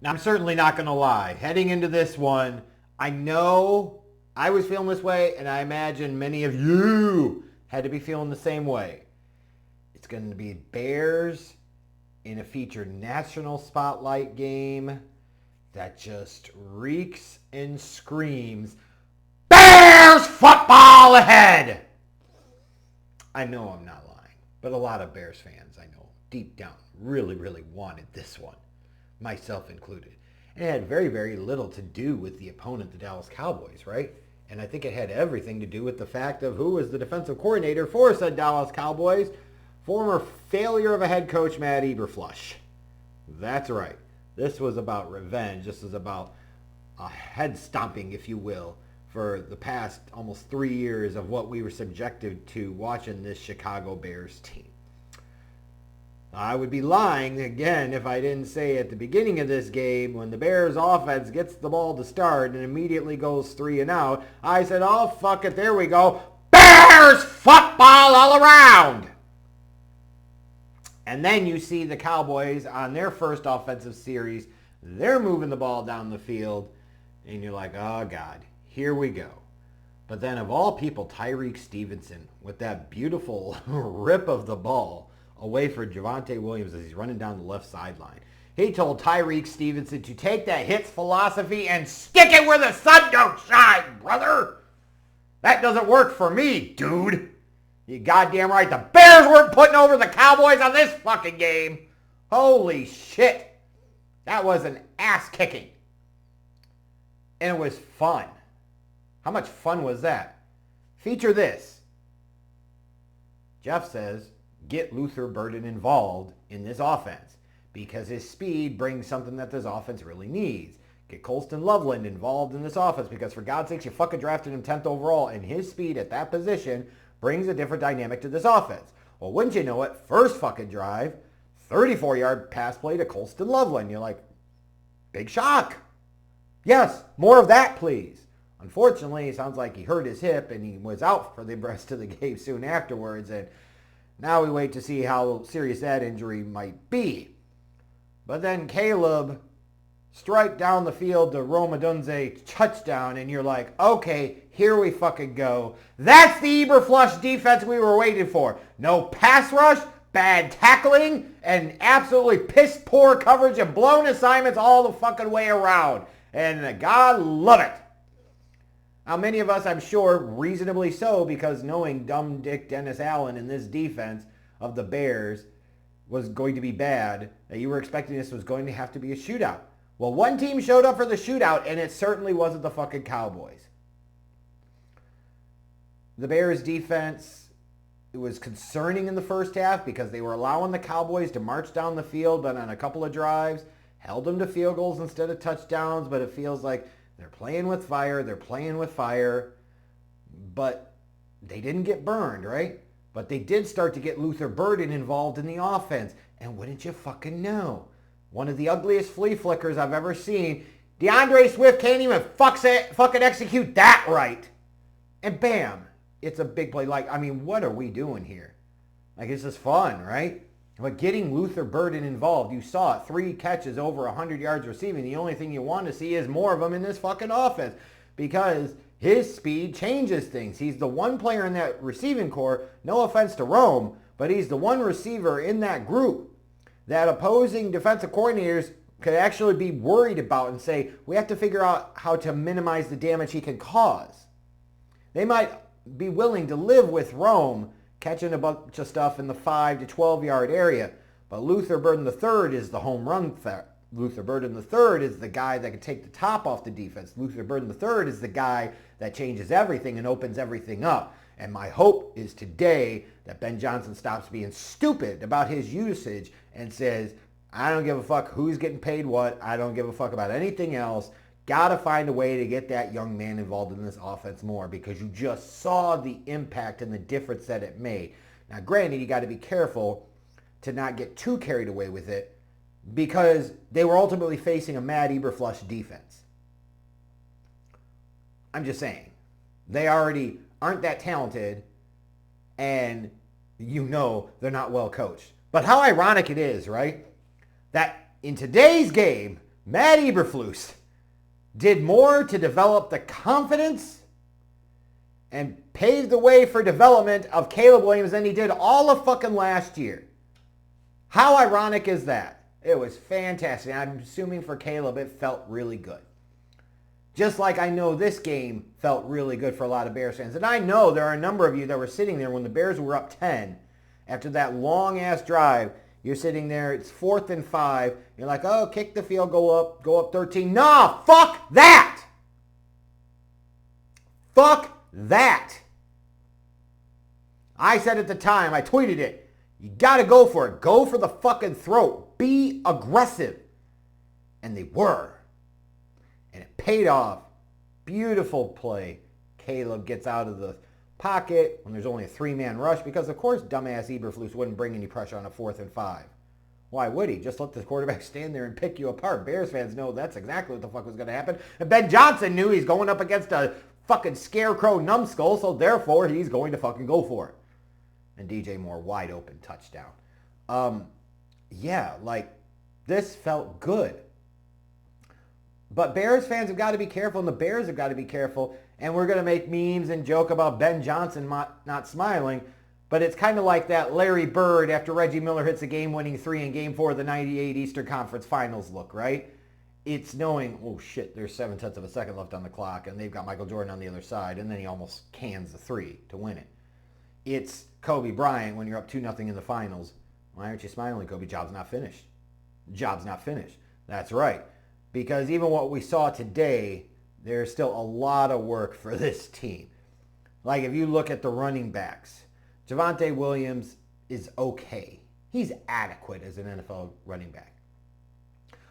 Now, I'm certainly not going to lie. Heading into this one, I know I was feeling this way, and I imagine many of you had to be feeling the same way. It's going to be Bears in a featured national spotlight game that just reeks and screams, Bears football ahead! I know I'm not lying, but a lot of Bears fans, I know, deep down, really, really wanted this one, myself included. And it had very, very little to do with the opponent, the Dallas Cowboys, right? And I think it had everything to do with the fact of who was the defensive coordinator for said Dallas Cowboys, former failure of a head coach, Matt Eberflus. That's right. This was about revenge. This was about a head stomping, if you will, for the past almost 3 years of what we were subjected to watching this Chicago Bears team. I would be lying again if I didn't say at the beginning of this game, when the Bears offense gets the ball to start and immediately goes 3 and out, I said, oh, fuck it, there we go. Bears football all around. And then you see the Cowboys on their first offensive series. They're moving the ball down the field. And you're like, oh, God, here we go. But then of all people, Tyreek Stevenson with that beautiful rip of the ball away for Javonte Williams as he's running down the left sideline. He told Tyreek Stevenson to take that hits philosophy and stick it where the sun don't shine, brother. That doesn't work for me, dude. You goddamn right. The Bears weren't putting over the Cowboys on this fucking game. Holy shit. That was an ass kicking. And it was fun. How much fun was that? Feature this. Jeff says, get Luther Burden involved in this offense because his speed brings something that this offense really needs. Get Colston Loveland involved in this offense because for God's sakes, you fucking drafted him 10th overall, and his speed at that position brings a different dynamic to this offense. Well, wouldn't you know it, first fucking drive, 34-yard pass play to Colston Loveland. You're like, big shock. Yes, more of that, please. Unfortunately, it sounds like he hurt his hip and he was out for the rest of the game soon afterwards. And now we wait to see how serious that injury might be. But then Caleb strike down the field to Rome Odunze touchdown, and you're like, okay, here we fucking go. That's the Eberflus defense we were waiting for. No pass rush, bad tackling, and absolutely piss poor coverage and blown assignments all the fucking way around. And God love it. Now, many of us, I'm sure, reasonably so, because knowing dumb dick Dennis Allen in this defense of the Bears was going to be bad, that you were expecting this was going to have to be a shootout. Well, one team showed up for the shootout, and it certainly wasn't the fucking Cowboys. The Bears defense, it was concerning in the first half because they were allowing the Cowboys to march down the field, but on a couple of drives, held them to field goals instead of touchdowns, but it feels like they're playing with fire, but they didn't get burned, right? But they did start to get Luther Burden involved in the offense, and wouldn't you fucking know? One of the ugliest flea flickers I've ever seen. DeAndre Swift can't even fucking execute that right. And bam, it's a big play. Like, I mean, what are we doing here? Like, this is fun, right? But getting Luther Burden involved, you saw it, 3 catches over 100 yards receiving. The only thing you want to see is more of them in this fucking offense because his speed changes things. He's the one player in that receiving core, no offense to Rome, but he's the one receiver in that group that opposing defensive coordinators could actually be worried about and say, we have to figure out how to minimize the damage he can cause. They might be willing to live with Rome catching a bunch of stuff in the 5 to 12 yard area. But Luther Burden III is the home run threat. Luther Burden III is the guy that can take the top off the defense. Luther Burden III is the guy that changes everything and opens everything up. And my hope is today that Ben Johnson stops being stupid about his usage and says, I don't give a fuck who's getting paid what. I don't give a fuck about anything else. Got to find a way to get that young man involved in this offense more because you just saw the impact and the difference that it made. Now, granted, you got to be careful to not get too carried away with it because they were ultimately facing a Matt Eberflus defense. I'm just saying. They already aren't that talented and you know they're not well coached. But how ironic it is, right? That in today's game, Matt Eberflus did more to develop the confidence and pave the way for development of Caleb Williams than he did all of fucking last year. How ironic is that? It was fantastic. I'm assuming for Caleb it felt really good. Just like I know this game felt really good for a lot of Bears fans. And I know there are a number of you that were sitting there when the Bears were up 10 after that long-ass drive. You're sitting there, it's 4th and 5. You're like, oh, kick the field, go up 13. Nah, fuck that! Fuck that! I said at the time, I tweeted it, you gotta go for it. Go for the fucking throat. Be aggressive. And they were. And it paid off. Beautiful play. Caleb gets out of the pocket when there's only a 3-man rush because, of course, dumbass Eberflus wouldn't bring any pressure on a 4th and 5. Why would he? Just let the quarterback stand there and pick you apart. Bears fans know that's exactly what the fuck was going to happen. And Ben Johnson knew he's going up against a fucking scarecrow numbskull, so therefore he's going to fucking go for it. And DJ Moore, wide open touchdown. Yeah, like, this felt good. But Bears fans have got to be careful, and the Bears have got to be careful. And we're going to make memes and joke about Ben Johnson not smiling. But it's kind of like that Larry Bird after Reggie Miller hits a game-winning 3 in Game 4 of the 98 Eastern Conference Finals look, right? It's knowing, oh shit, there's 7/10 of a second left on the clock, and they've got Michael Jordan on the other side, and then he almost cans the 3 to win it. It's Kobe Bryant when you're up 2-0 in the finals. Why aren't you smiling, Kobe? Job's not finished. Job's not finished. That's right. Because even what we saw today, there's still a lot of work for this team. Like if you look at the running backs, Javonte Williams is okay. He's adequate as an NFL running back.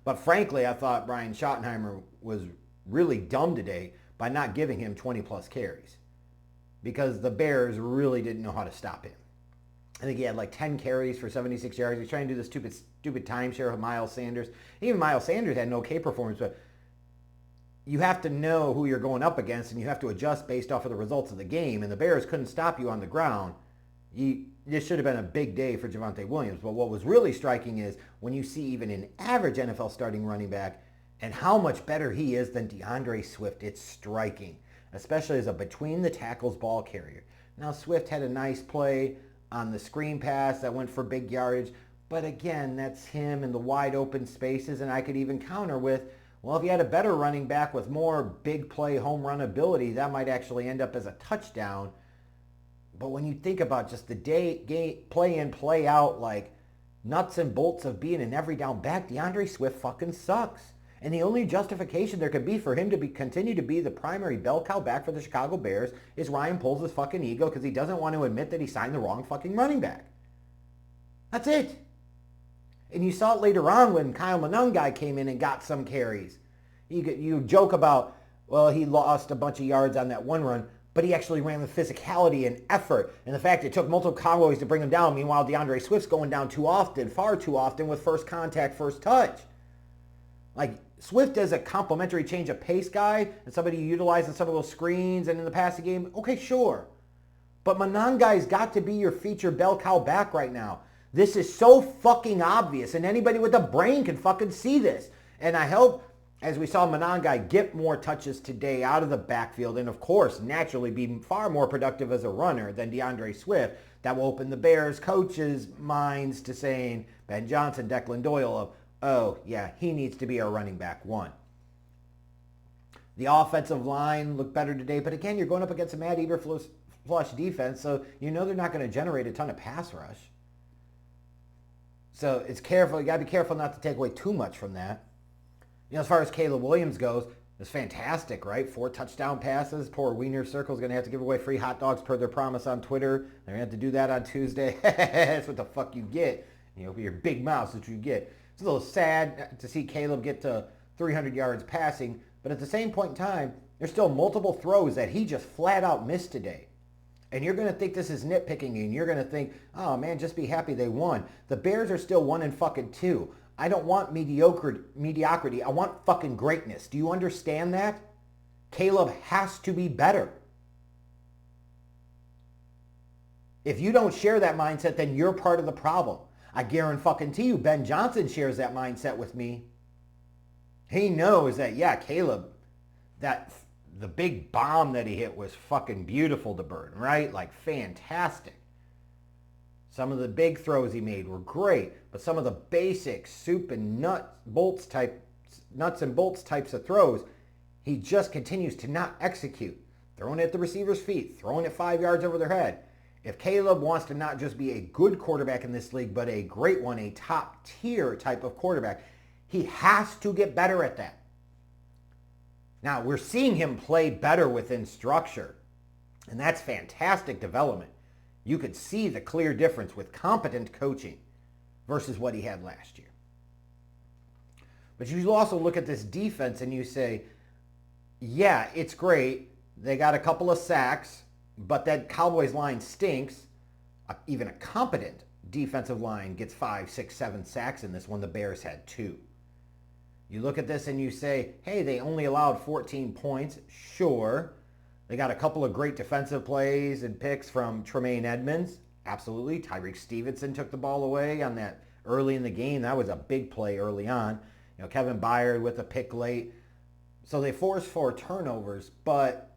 But frankly, I thought Brian Schottenheimer was really dumb today by not giving him 20-plus carries because the Bears really didn't know how to stop him. I think he had like 10 carries for 76 yards. He's trying to do this stupid timeshare with Miles Sanders. Even Miles Sanders had an okay performance, but you have to know who you're going up against, and you have to adjust based off of the results of the game, and the Bears couldn't stop you on the ground. This should have been a big day for Javonte Williams, but what was really striking is when you see even an average NFL starting running back and how much better he is than DeAndre Swift, it's striking, especially as a between-the-tackles ball carrier. Now, Swift had a nice play on the screen pass that went for big yardage, but again, that's him in the wide open spaces, and I could even counter with, well, if you had a better running back with more big play home run ability, that might actually end up as a touchdown. But when you think about just the play in, play out, like nuts and bolts of being an every down back, DeAndre Swift fucking sucks. And the only justification there could be for him to continue to be the primary bell cow back for the Chicago Bears is Ryan pulls his fucking ego because he doesn't want to admit that he signed the wrong fucking running back. That's it. And you saw it later on when Kyle Monangai came in and got some carries. You joke about, well, he lost a bunch of yards on that one run, but he actually ran with physicality and effort. And the fact it took multiple Cowboys to bring him down, meanwhile DeAndre Swift's going down too often, far too often with first contact, first touch. Like, Swift as a complementary change of pace guy and somebody who utilizes some of those screens and in the passing game, okay, sure. But Monangai's got to be your feature bell cow back right now. This is so fucking obvious, and anybody with a brain can fucking see this. And I hope, as we saw Monangai get more touches today out of the backfield, and of course, naturally be far more productive as a runner than DeAndre Swift, that will open the Bears coaches' minds to saying, Ben Johnson, Declan Doyle, of, oh, yeah, he needs to be our running back one. The offensive line looked better today, but again, you're going up against a Matt Eberflus defense, so you know they're not going to generate a ton of pass rush. So it's careful. You got to be careful not to take away too much from that. You know, as far as Caleb Williams goes, it's fantastic, right? 4 touchdown passes. Poor Wiener Circle's going to have to give away free hot dogs per their promise on Twitter. They're going to have to do that on Tuesday. That's what the fuck you get. You know, with your big mouth, that's what you get. It's a little sad to see Caleb get to 300 yards passing, but at the same point in time, there's still multiple throws that he just flat out missed today. And you're going to think this is nitpicking, and you're going to think, oh man, just be happy they won. The Bears are still 1-2. I don't want mediocrity. I want fucking greatness. Do you understand that? Caleb has to be better. If you don't share that mindset, then you're part of the problem. I guarantee you Ben Johnson shares that mindset with me. He knows that, yeah, Caleb, that the big bomb that he hit was fucking beautiful to Burton, right? Like fantastic. Some of the big throws he made were great, but some of the basic soup and nuts and bolts types of throws, he just continues to not execute. Throwing it at the receiver's feet, throwing it 5 yards over their head. If Caleb wants to not just be a good quarterback in this league, but a great one, a top tier type of quarterback, he has to get better at that. Now, we're seeing him play better within structure, and that's fantastic development. You could see the clear difference with competent coaching versus what he had last year. But you also look at this defense and you say, yeah, it's great. They got a couple of sacks, but that Cowboys line stinks. Even a competent defensive line gets 5, 6, 7 sacks in this one. The Bears had 2. You look at this and you say, hey, they only allowed 14 points. Sure. They got a couple of great defensive plays and picks from Tremaine Edmonds. Absolutely. Tyreek Stevenson took the ball away on that early in the game. That was a big play early on. Kevin Byard with a pick late. So they forced 4 turnovers, but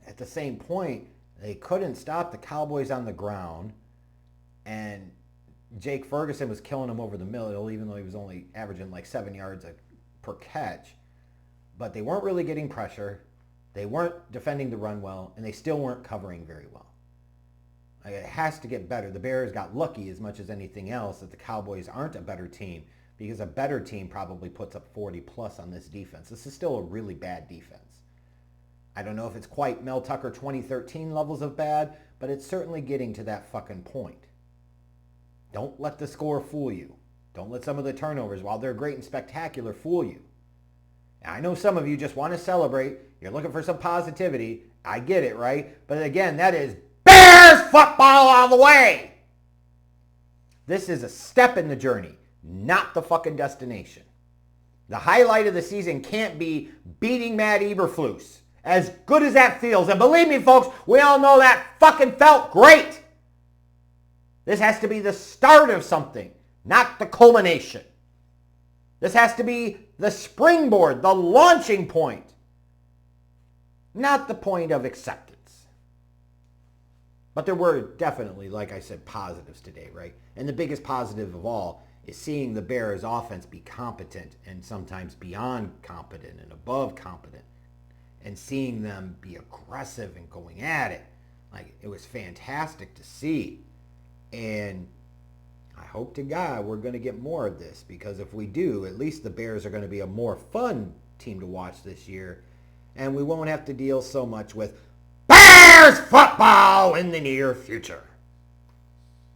at the same point, they couldn't stop the Cowboys on the ground. And Jake Ferguson was killing them over the middle, even though he was only averaging like 7 yards per catch. But they weren't really getting pressure. They weren't defending the run well, and they still weren't covering very well. It has to get better. The Bears got lucky as much as anything else that the Cowboys aren't a better team, because a better team probably puts up 40 plus on this defense. This is still a really bad defense. I don't know if it's quite Mel Tucker 2013 levels of bad, but it's certainly getting to that fucking point. Don't let the score fool you. Don't let some of the turnovers, while they're great and spectacular, fool you. Now, I know some of you just want to celebrate. You're looking for some positivity. I get it, right? But again, that is Bears football all the way. This is a step in the journey, not the fucking destination. The highlight of the season can't be beating Matt Eberflus. As good as that feels, and believe me, folks, we all know that fucking felt great. This has to be the start of something, not the culmination. This has to be the springboard, the launching point, not the point of acceptance. But there were definitely, like I said, positives today, right? And the biggest positive of all is seeing the Bears offense be competent and sometimes beyond competent and above competent, and seeing them be aggressive and going at it. Like, it was fantastic to see. And I hope to God we're going to get more of this, because if we do, at least the Bears are going to be a more fun team to watch this year, and we won't have to deal so much with Bears football in the near future.